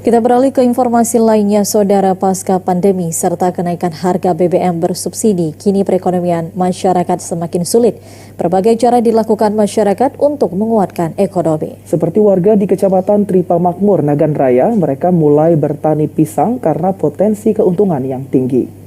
Kita beralih ke informasi lainnya, Saudara. Pasca pandemi serta kenaikan harga BBM bersubsidi, kini perekonomian masyarakat semakin sulit. Berbagai cara dilakukan masyarakat untuk menguatkan ekonomi. Seperti warga di Kecamatan Tripa Makmur, Nagan Raya, mereka mulai bertani pisang karena potensi keuntungan yang tinggi.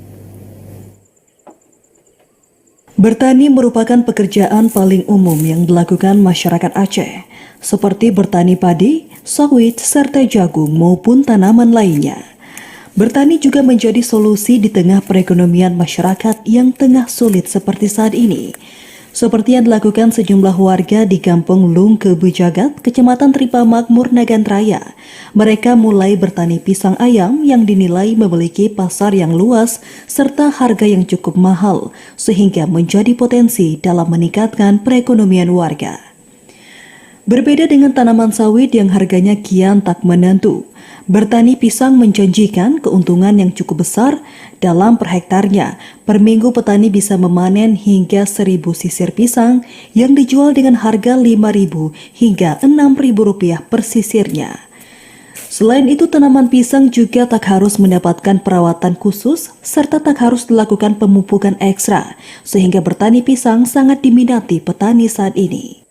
Bertani merupakan pekerjaan paling umum yang dilakukan masyarakat Aceh, seperti bertani padi, sawit, serta jagung maupun tanaman lainnya. Bertani juga menjadi solusi di tengah perekonomian masyarakat yang tengah sulit seperti saat ini. Seperti yang dilakukan sejumlah warga di Kampung Lung Kebujagat, Kecamatan Tripa Makmur, Nagan Raya. Mereka mulai bertani pisang ayam yang dinilai memiliki pasar yang luas serta harga yang cukup mahal, sehingga menjadi potensi dalam meningkatkan perekonomian warga. Berbeda dengan tanaman sawit yang harganya kian tak menentu, bertani pisang menjanjikan keuntungan yang cukup besar dalam per hektarnya. Per minggu petani bisa memanen hingga 1.000 sisir pisang yang dijual dengan harga Rp5.000 hingga Rp6.000 per sisirnya. Selain itu, tanaman pisang juga tak harus mendapatkan perawatan khusus serta tak harus dilakukan pemupukan ekstra, sehingga bertani pisang sangat diminati petani saat ini.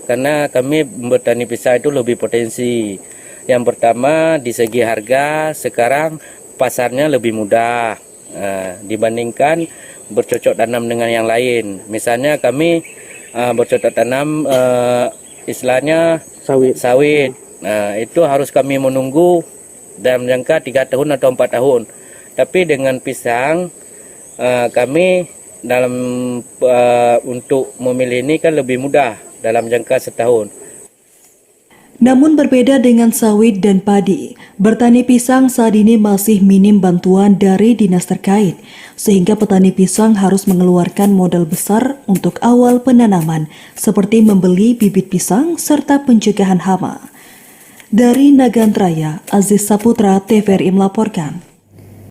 Karena kami bertani pisang itu lebih potensi. Yang pertama, di segi harga sekarang pasarnya lebih mudah dibandingkan bercocok tanam dengan yang lain. Misalnya kami bercocok tanam istilahnya sawit. Itu harus kami menunggu dalam jangka 3 tahun atau 4 tahun. Tapi dengan pisang kami dalam untuk memilih ini kan lebih mudah dalam jangka setahun. Namun berbeda dengan sawit dan padi, bertani pisang saat ini masih minim bantuan dari dinas terkait, sehingga petani pisang harus mengeluarkan modal besar untuk awal penanaman, seperti membeli bibit pisang serta pencegahan hama. Dari Nagan Raya, Aziz Saputra, TVRI melaporkan.